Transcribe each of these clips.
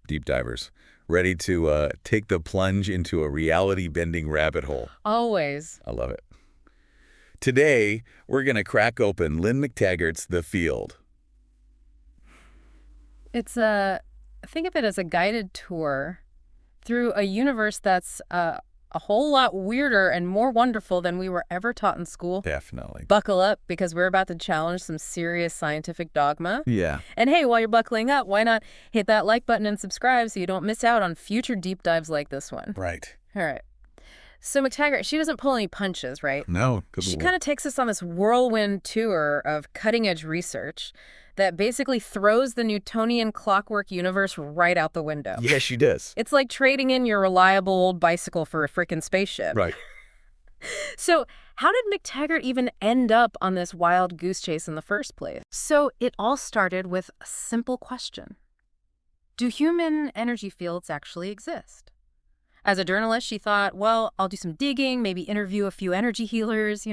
deep divers, ready to take the plunge into a reality-bending rabbit hole. Always. I love it. Today, we're going to crack open Lynne McTaggart's The Field. Think of it as a guided tour through a universe that's a whole lot weirder and more wonderful than we were ever taught in school. Definitely. Buckle up, because we're about to challenge some serious scientific dogma. Yeah. And hey, while you're buckling up, why not hit that like button and subscribe so you don't miss out on future deep dives like this one. Right. All right. So McTaggart, she doesn't pull any punches, right? No. She kind of takes us on this whirlwind tour of cutting-edge research that basically throws the Newtonian clockwork universe right out the window. Yeah, she does. It's like trading in your reliable old bicycle for a frickin' spaceship. Right. So how did McTaggart even end up on this wild goose chase in the first place? So it all started with a simple question. Do human energy fields actually exist? As a journalist, she thought, well, I'll do some digging, maybe interview a few energy healers,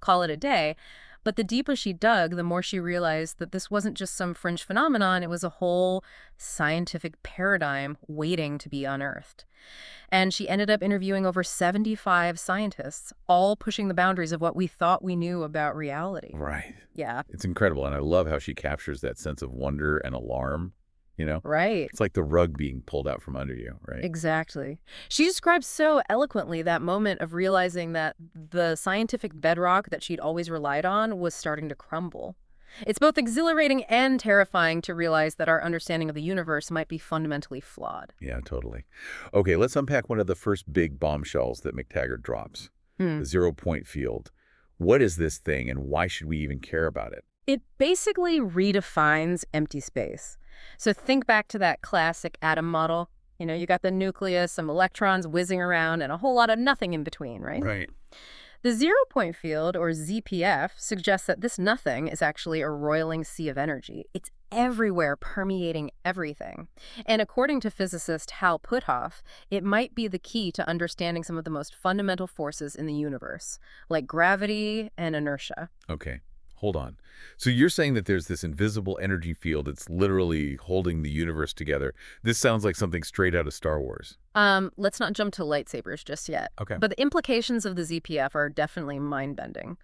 call it a day. But the deeper she dug, the more she realized that this wasn't just some fringe phenomenon, it was a whole scientific paradigm waiting to be unearthed. And she ended up interviewing over 75 scientists, all pushing the boundaries of what we thought we knew about reality. Right. Yeah. It's incredible, and I love how she captures that sense of wonder and alarm. Right. It's like the rug being pulled out from under you, right? Exactly. She describes so eloquently that moment of realizing that the scientific bedrock that she'd always relied on was starting to crumble. It's both exhilarating and terrifying to realize that our understanding of the universe might be fundamentally flawed. Yeah, totally. Okay, let's unpack one of the first big bombshells that McTaggart drops, the zero-point field. What is this thing, and why should we even care about it? It basically redefines empty space. So think back to that classic atom model. You got the nucleus, some electrons whizzing around, and a whole lot of nothing in between, right? Right. The zero-point field, or ZPF, suggests that this nothing is actually a roiling sea of energy. It's everywhere, permeating everything. And according to physicist Hal Puthoff, it might be the key to understanding some of the most fundamental forces in the universe, like gravity and inertia. Okay. Hold on. So you're saying that there's this invisible energy field that's literally holding the universe together. This sounds like something straight out of Star Wars. Let's not jump to lightsabers just yet. Okay. But the implications of the ZPF are definitely mind-bending.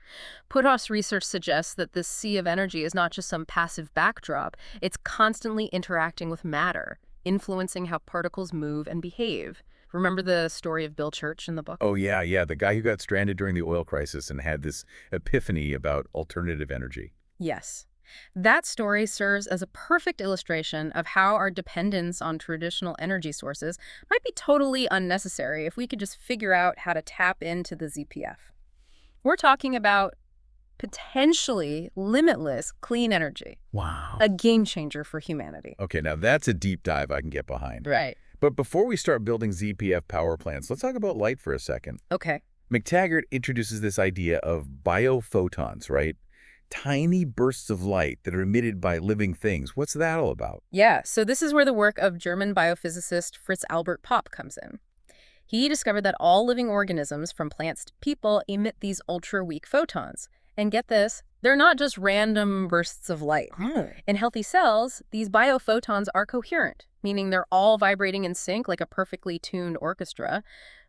Puthoff's research suggests that this sea of energy is not just some passive backdrop. It's constantly interacting with matter, influencing how particles move and behave. Remember the story of Bill Church in the book? Oh, yeah. The guy who got stranded during the oil crisis and had this epiphany about alternative energy. Yes. That story serves as a perfect illustration of how our dependence on traditional energy sources might be totally unnecessary if we could just figure out how to tap into the ZPF. We're talking about potentially limitless clean energy. Wow. A game changer for humanity. Okay, now that's a deep dive I can get behind. Right. But before we start building ZPF power plants, let's talk about light for a second. Okay. McTaggart introduces this idea of biophotons, right? Tiny bursts of light that are emitted by living things. What's that all about? Yeah, so this is where the work of German biophysicist Fritz Albert Popp comes in. He discovered that all living organisms, from plants to people, emit these ultra-weak photons. And get this, they're not just random bursts of light. In healthy cells, these biophotons are coherent, meaning they're all vibrating in sync like a perfectly tuned orchestra.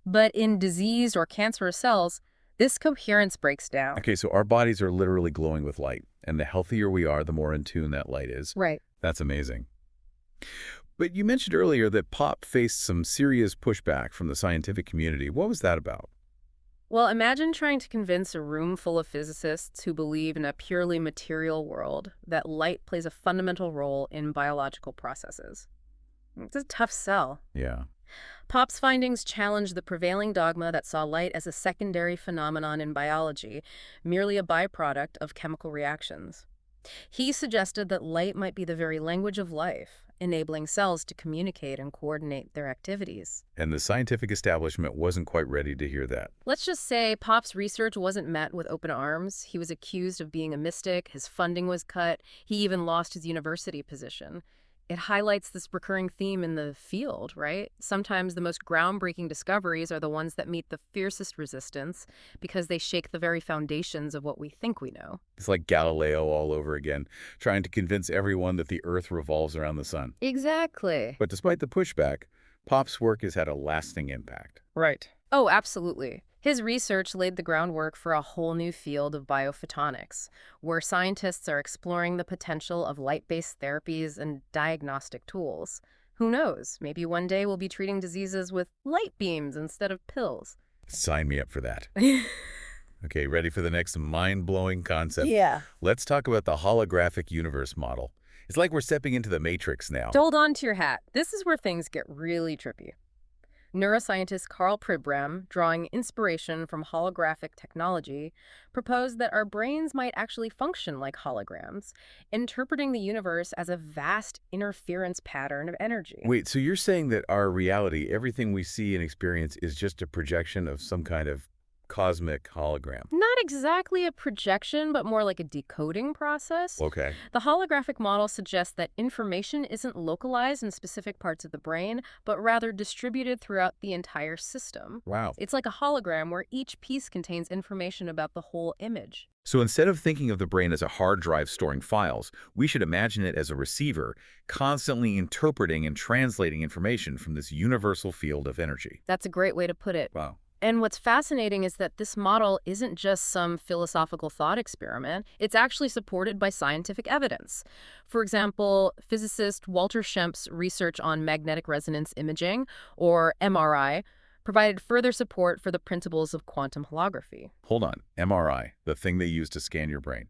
But in diseased or cancerous cells, this coherence breaks down. Okay, so our bodies are literally glowing with light, and the healthier we are, the more in tune that light is. Right. That's amazing. But you mentioned earlier that Popp faced some serious pushback from the scientific community. What was that about? Well, imagine trying to convince a room full of physicists who believe in a purely material world that light plays a fundamental role in biological processes. It's a tough sell. Yeah. Popp's findings challenged the prevailing dogma that saw light as a secondary phenomenon in biology, merely a byproduct of chemical reactions. He suggested that light might be the very language of life, enabling cells to communicate and coordinate their activities. And the scientific establishment wasn't quite ready to hear that. Let's just say Popp's research wasn't met with open arms. He was accused of being a mystic, his funding was cut, he even lost his university position. It highlights this recurring theme in the field, right? Sometimes the most groundbreaking discoveries are the ones that meet the fiercest resistance because they shake the very foundations of what we think we know. It's like Galileo all over again, trying to convince everyone that the Earth revolves around the sun. Exactly. But despite the pushback, Pop's work has had a lasting impact. Right. Oh, absolutely. His research laid the groundwork for a whole new field of biophotonics, where scientists are exploring the potential of light-based therapies and diagnostic tools. Who knows? Maybe one day we'll be treating diseases with light beams instead of pills. Sign me up for that. Okay, ready for the next mind-blowing concept? Yeah. Let's talk about the holographic universe model. It's like we're stepping into the Matrix now. Hold on to your hat. This is where things get really trippy. Neuroscientist Carl Pribram, drawing inspiration from holographic technology, proposed that our brains might actually function like holograms, interpreting the universe as a vast interference pattern of energy. Wait, so you're saying that our reality, everything we see and experience, is just a projection of some kind of cosmic hologram? Not exactly a projection, but more like a decoding process. Okay. The holographic model suggests that information isn't localized in specific parts of the brain, but rather distributed throughout the entire system. Wow. It's like a hologram where each piece contains information about the whole image. So instead of thinking of the brain as a hard drive storing files, we should imagine it as a receiver, constantly interpreting and translating information from this universal field of energy. That's a great way to put it. Wow. And what's fascinating is that this model isn't just some philosophical thought experiment. It's actually supported by scientific evidence. For example, physicist Walter Schempf's research on magnetic resonance imaging, or MRI, provided further support for the principles of quantum holography. Hold on. MRI, the thing they use to scan your brain.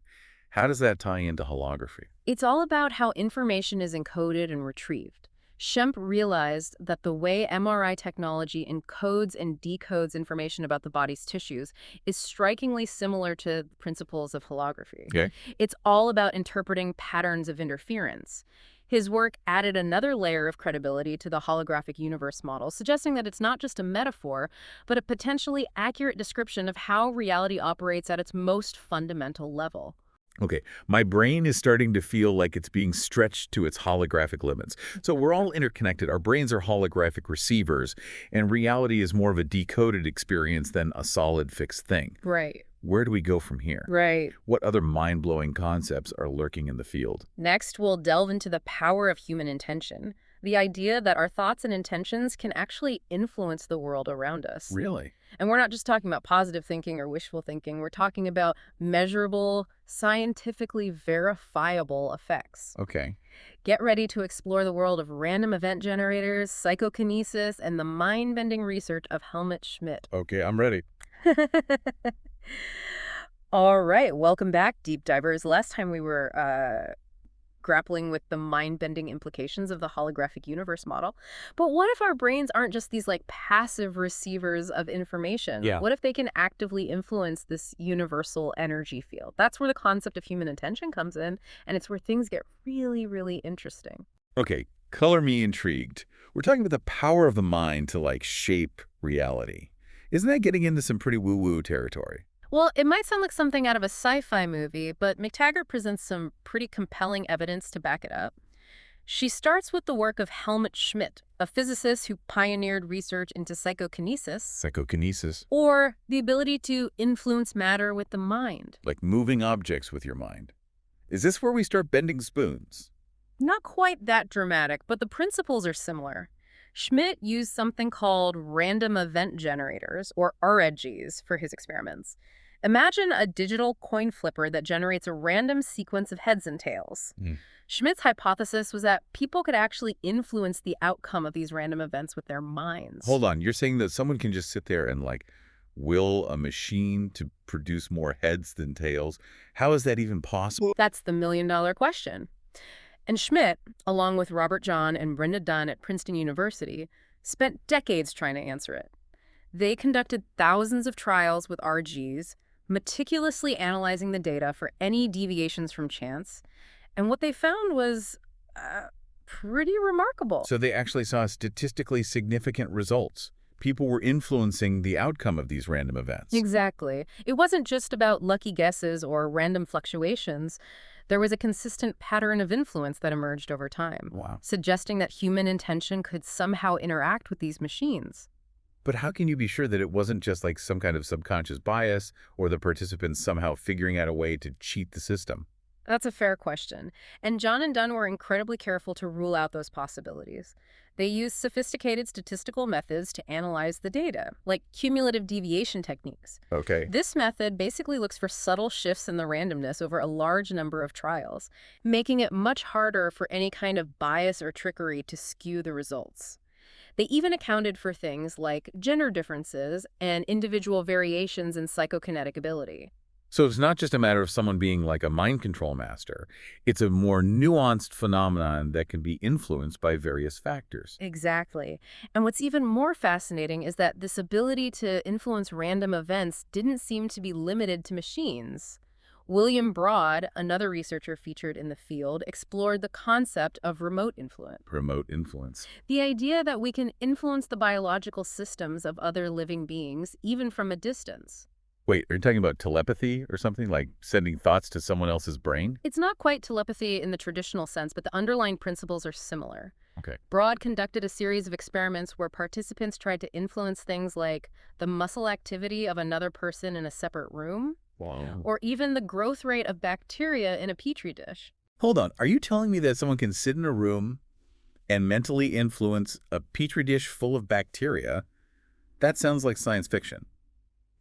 How does that tie into holography? It's all about how information is encoded and retrieved. Schempf realized that the way MRI technology encodes and decodes information about the body's tissues is strikingly similar to the principles of holography. Okay. It's all about interpreting patterns of interference. His work added another layer of credibility to the holographic universe model, suggesting that it's not just a metaphor, but a potentially accurate description of how reality operates at its most fundamental level. Okay, my brain is starting to feel like it's being stretched to its holographic limits. So we're all interconnected. Our brains are holographic receivers, and reality is more of a decoded experience than a solid fixed thing. Right. Where do we go from here? Right. What other mind-blowing concepts are lurking in the field? Next, we'll delve into the power of human intention. The idea that our thoughts and intentions can actually influence the world around us. Really? And we're not just talking about positive thinking or wishful thinking. We're talking about measurable, scientifically verifiable effects. Okay. Get ready to explore the world of random event generators, psychokinesis, and the mind-bending research of Helmut Schmidt. Okay, I'm ready. All right, welcome back, deep divers. Last time we were grappling with the mind-bending implications of the holographic universe model. But what if our brains aren't just these like passive receivers of information? Yeah. What if they can actively influence this universal energy field? That's where the concept of human intention comes in, and it's where things get really, really interesting. Okay, color me intrigued. We're talking about the power of the mind to, like, shape reality. Isn't that getting into some pretty woo-woo territory? Well, it might sound like something out of a sci-fi movie, but McTaggart presents some pretty compelling evidence to back it up. She starts with the work of Helmut Schmidt, a physicist who pioneered research into psychokinesis, Psychokinesis. or the ability to influence matter with the mind. Like moving objects with your mind. Is this where we start bending spoons? Not quite that dramatic, but the principles are similar. Schmidt used something called random event generators, or REGs, for his experiments. Imagine a digital coin flipper that generates a random sequence of heads and tails. Schmidt's hypothesis was that people could actually influence the outcome of these random events with their minds. Hold on, you're saying that someone can just sit there and, like, will a machine to produce more heads than tails? How is that even possible? That's the million-dollar question. And Schmidt, along with Robert John and Brenda Dunn at Princeton University, spent decades trying to answer it. They conducted thousands of trials with RGs, meticulously analyzing the data for any deviations from chance, and what they found was pretty remarkable. So they actually saw statistically significant results. People were influencing the outcome of these random events. Exactly. It wasn't just about lucky guesses or random fluctuations. There was a consistent pattern of influence that emerged over time, Wow. suggesting that human intention could somehow interact with these machines. But how can you be sure that it wasn't just like some kind of subconscious bias or the participants somehow figuring out a way to cheat the system? That's a fair question. And John and Dunn were incredibly careful to rule out those possibilities. They used sophisticated statistical methods to analyze the data, like cumulative deviation techniques. Okay. This method basically looks for subtle shifts in the randomness over a large number of trials, making it much harder for any kind of bias or trickery to skew the results. They even accounted for things like gender differences and individual variations in psychokinetic ability. So it's not just a matter of someone being like a mind control master. It's a more nuanced phenomenon that can be influenced by various factors. Exactly. And what's even more fascinating is that this ability to influence random events didn't seem to be limited to machines. William Broad, another researcher featured in the field, explored the concept of remote influence. Remote influence. The idea that we can influence the biological systems of other living beings, even from a distance. Wait, are you talking about telepathy or something like sending thoughts to someone else's brain? It's not quite telepathy in the traditional sense, but the underlying principles are similar. Okay. Broad conducted a series of experiments where participants tried to influence things like the muscle activity of another person in a separate room, Wow. or even the growth rate of bacteria in a petri dish. Hold on. Are you telling me that someone can sit in a room and mentally influence a petri dish full of bacteria? That sounds like science fiction.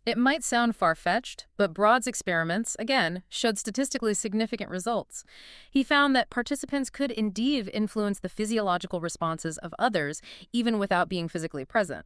It might sound far-fetched, but Broad's experiments, again, showed statistically significant results. He found that participants could indeed influence the physiological responses of others, even without being physically present.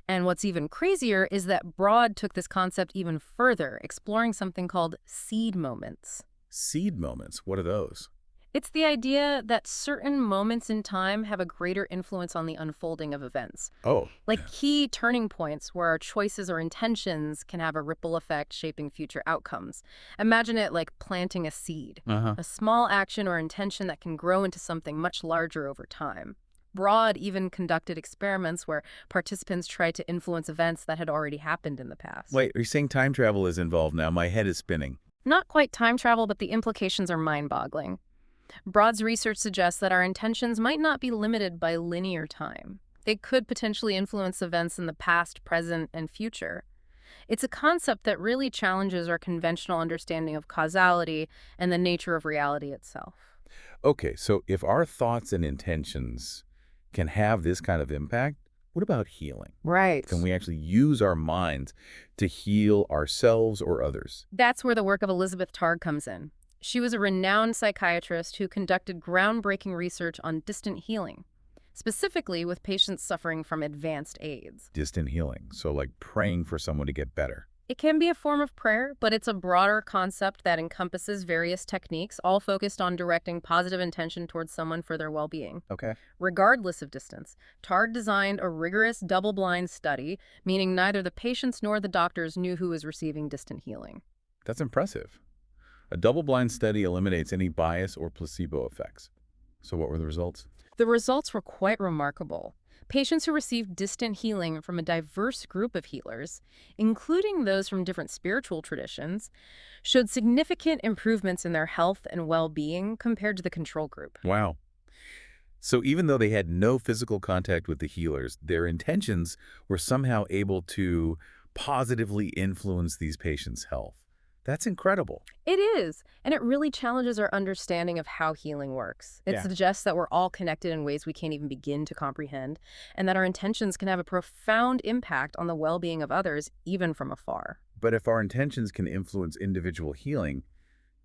And what's even crazier is that Broad took this concept even further, exploring something called seed moments. Seed moments. What are those? It's the idea that certain moments in time have a greater influence on the unfolding of events. Oh, Like key turning points where our choices or intentions can have a ripple effect shaping future outcomes. Imagine it like planting a seed, uh-huh. a small action or intention that can grow into something much larger over time. Broad even conducted experiments where participants tried to influence events that had already happened in the past. Wait, are you saying time travel is involved now? My head is spinning. Not quite time travel, but the implications are mind-boggling. Broad's research suggests that our intentions might not be limited by linear time. They could potentially influence events in the past, present, and future. It's a concept that really challenges our conventional understanding of causality and the nature of reality itself. Okay, so if our thoughts and intentions can have this kind of impact, what about healing? Right. Can we actually use our minds to heal ourselves or others? That's where the work of Elizabeth Targ comes in. She was a renowned psychiatrist who conducted groundbreaking research on distant healing, specifically with patients suffering from advanced AIDS. Distant healing, so like praying for someone to get better. It can be a form of prayer, but it's a broader concept that encompasses various techniques, all focused on directing positive intention towards someone for their well-being. Okay. Regardless of distance, Targ designed a rigorous double-blind study, meaning neither the patients nor the doctors knew who was receiving distant healing. That's impressive. A double-blind study eliminates any bias or placebo effects. So what were the results? The results were quite remarkable. Patients who received distant healing from a diverse group of healers, including those from different spiritual traditions, showed significant improvements in their health and well-being compared to the control group. Wow. So even though they had no physical contact with the healers, their intentions were somehow able to positively influence these patients' health. That's incredible. It is, and it really challenges our understanding of how healing works. It Yeah. suggests that we're all connected in ways we can't even begin to comprehend, and that our intentions can have a profound impact on the well-being of others, even from afar. But if our intentions can influence individual healing,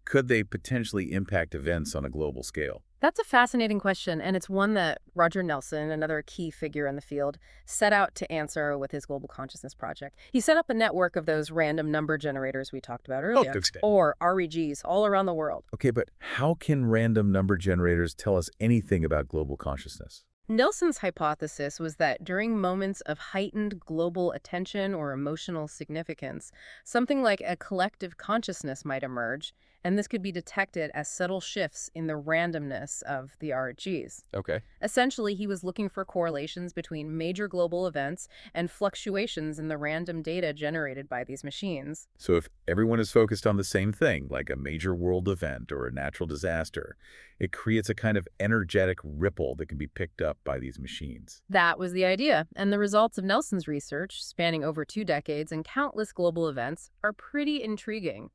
could they potentially impact events on a global scale? That's a fascinating question, and it's one that Roger Nelson, another key figure in the field, set out to answer with his Global Consciousness Project. He set up a network of those random number generators we talked about earlier, or REGs, all around the world. Okay, but how can random number generators tell us anything about global consciousness? Nelson's hypothesis was that during moments of heightened global attention or emotional significance, something like a collective consciousness might emerge, and this could be detected as subtle shifts in the randomness of the RGs. Okay. Essentially, he was looking for correlations between major global events and fluctuations in the random data generated by these machines. So if everyone is focused on the same thing, like a major world event or a natural disaster, it creates a kind of energetic ripple that can be picked up by these machines. That was the idea, and the results of Nelson's research, spanning over 2 decades and countless global events, are pretty intriguing.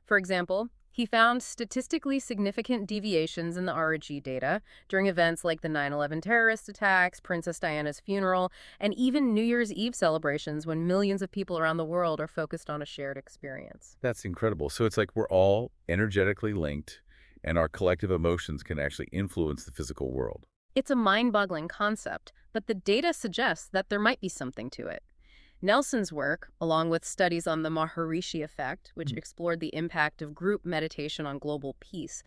For example, he found statistically significant deviations in the RG data during events like the 9/11 terrorist attacks, Princess Diana's funeral, and even New Year's Eve celebrations when millions of people around the world are focused on a shared experience. That's incredible. So it's like we're all energetically linked, and our collective emotions can actually influence the physical world. It's a mind-boggling concept, but the data suggests that there might be something to it. Nelson's work, along with studies on the Maharishi effect, which explored the impact of group meditation on global peace,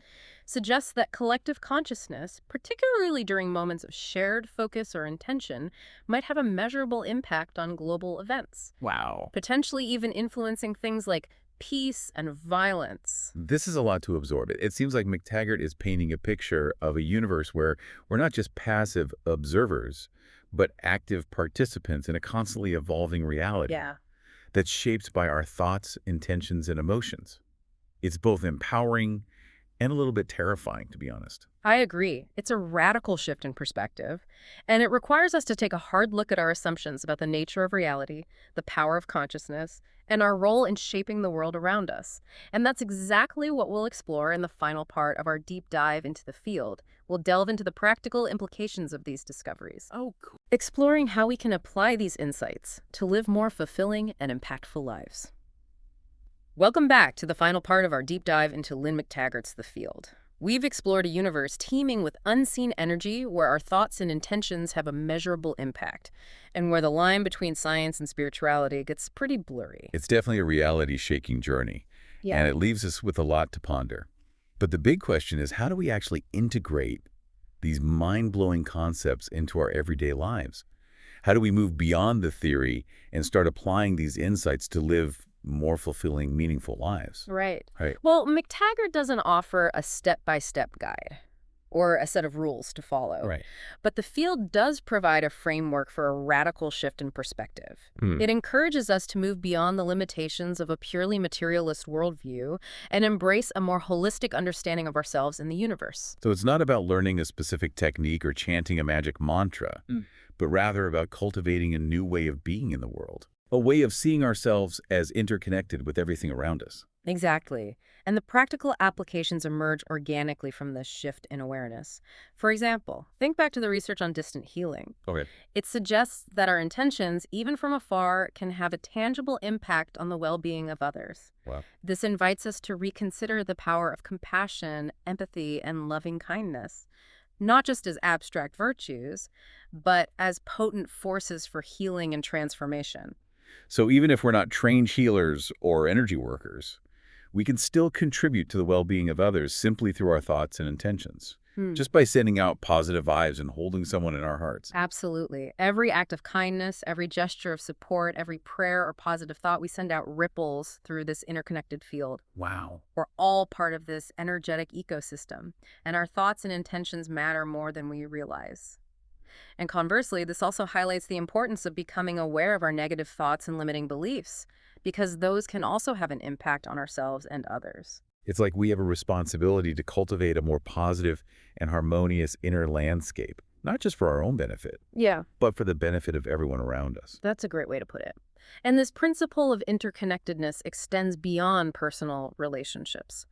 suggests that collective consciousness, particularly during moments of shared focus or intention, might have a measurable impact on global events, Wow. potentially even influencing things like peace and violence. This is a lot to absorb. It seems like McTaggart is painting a picture of a universe where we're not just passive observers, but active participants in a constantly evolving reality Yeah. that's shaped by our thoughts, intentions, and emotions. It's both empowering and a little bit terrifying, to be honest. I agree. It's a radical shift in perspective, and it requires us to take a hard look at our assumptions about the nature of reality, the power of consciousness, and our role in shaping the world around us. And that's exactly what we'll explore in the final part of our deep dive into the field. We'll delve into the practical implications of these discoveries, Oh, cool. exploring how we can apply these insights to live more fulfilling and impactful lives. Welcome back to the final part of our deep dive into Lynne McTaggart's The Field. We've explored a universe teeming with unseen energy where our thoughts and intentions have a measurable impact, and where the line between science and spirituality gets pretty blurry. It's definitely a reality-shaking journey, and it leaves us with a lot to ponder. But the big question is, how do we actually integrate these mind-blowing concepts into our everyday lives? How do we move beyond the theory and start applying these insights to live more fulfilling, meaningful lives? Right. Right. Well, McTaggart doesn't offer a step-by-step guide or a set of rules to follow. Right. But the field does provide a framework for a radical shift in perspective. Hmm. It encourages us to move beyond the limitations of a purely materialist worldview and embrace a more holistic understanding of ourselves and the universe. So it's not about learning a specific technique or chanting a magic mantra, but rather about cultivating a new way of being in the world, a way of seeing ourselves as interconnected with everything around us. Exactly. And the practical applications emerge organically from this shift in awareness. For example, think back to the research on distant healing. Okay. It suggests that our intentions, even from afar, can have a tangible impact on the well-being of others. Wow. This invites us to reconsider the power of compassion, empathy, and loving kindness, not just as abstract virtues, but as potent forces for healing and transformation. So even if we're not trained healers or energy workers, we can still contribute to the well-being of others simply through our thoughts and intentions, just by sending out positive vibes and holding someone in our hearts. Absolutely. Every act of kindness, every gesture of support, every prayer or positive thought, we send out ripples through this interconnected field. Wow. We're all part of this energetic ecosystem, and our thoughts and intentions matter more than we realize. And conversely, this also highlights the importance of becoming aware of our negative thoughts and limiting beliefs, because those can also have an impact on ourselves and others. It's like we have a responsibility to cultivate a more positive and harmonious inner landscape, not just for our own benefit, Yeah, but for the benefit of everyone around us. that's a great way to put it. And this principle of interconnectedness extends beyond personal relationships.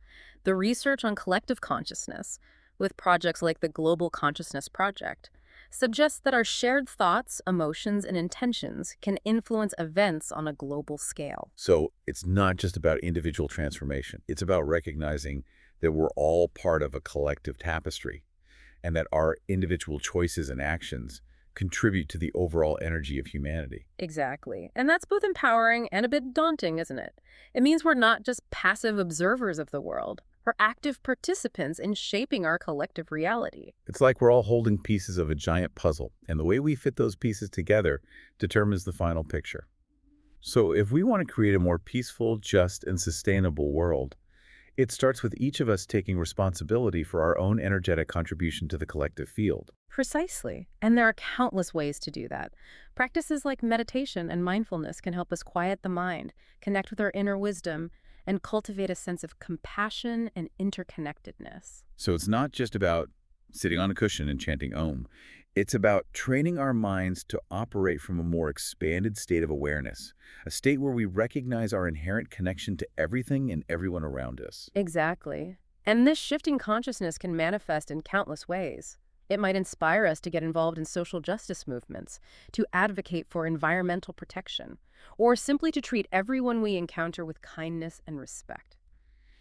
The research on collective consciousness, with projects like the Global Consciousness Project, suggests that our shared thoughts, emotions, and intentions can influence events on a global scale. So it's not just about individual transformation. It's about recognizing that we're all part of a collective tapestry and that our individual choices and actions contribute to the overall energy of humanity. Exactly. And that's both empowering and a bit daunting, isn't it? It means we're not just passive observers of the world. We're active participants in shaping our collective reality. It's like we're all holding pieces of a giant puzzle, and the way we fit those pieces together determines the final picture. So if we want to create a more peaceful, just, and sustainable world, It starts with each of us taking responsibility for our own energetic contribution to the collective field. Precisely. And there are countless ways to do that. Practices like meditation and mindfulness can help us quiet the mind, connect with our inner wisdom, and cultivate a sense of compassion and interconnectedness. So it's not just about sitting on a cushion and chanting Om. It's about training our minds to operate from a more expanded state of awareness, a state where we recognize our inherent connection to everything and everyone around us. Exactly. And this shifting consciousness can manifest in countless ways. It might inspire us to get involved in social justice movements, to advocate for environmental protection, or simply to treat everyone we encounter with kindness and respect.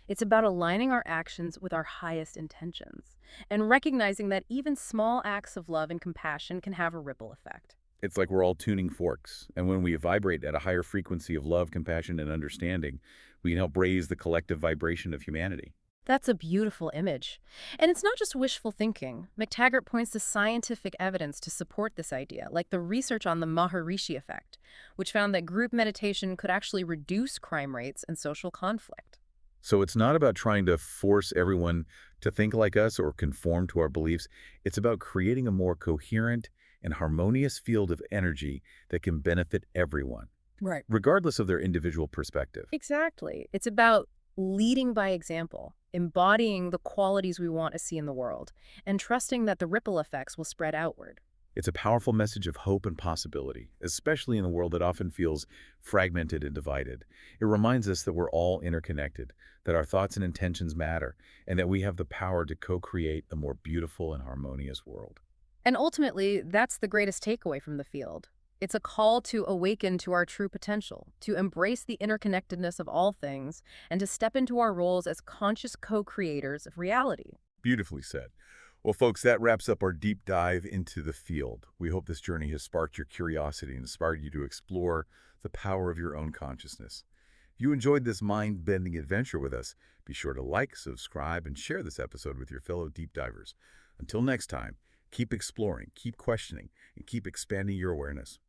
It's about aligning our actions with our highest intentions and recognizing that even small acts of love and compassion can have a ripple effect. It's like we're all tuning forks, and when we vibrate at a higher frequency of love, compassion, and understanding, we can help raise the collective vibration of humanity. That's a beautiful image. And it's not just wishful thinking. McTaggart points to scientific evidence to support this idea, like the research on the Maharishi effect, which found that group meditation could actually reduce crime rates and social conflict. So it's not about trying to force everyone to think like us or conform to our beliefs. It's about creating a more coherent and harmonious field of energy that can benefit everyone, Right. regardless of their individual perspective. Exactly. It's about leading by example, embodying the qualities we want to see in the world, and trusting that the ripple effects will spread outward. It's a powerful message of hope and possibility, especially in a world that often feels fragmented and divided. It reminds us that we're all interconnected, that our thoughts and intentions matter, and that we have the power to co-create a more beautiful and harmonious world. And ultimately, that's the greatest takeaway from the field. It's a call to awaken to our true potential, to embrace the interconnectedness of all things, and to step into our roles as conscious co-creators of reality. Beautifully said. Well, folks, that wraps up our deep dive into the field. We hope this journey has sparked your curiosity and inspired you to explore the power of your own consciousness. If you enjoyed this mind-bending adventure with us, be sure to like, subscribe, and share this episode with your fellow deep divers. Until next time, keep exploring, keep questioning, and keep expanding your awareness.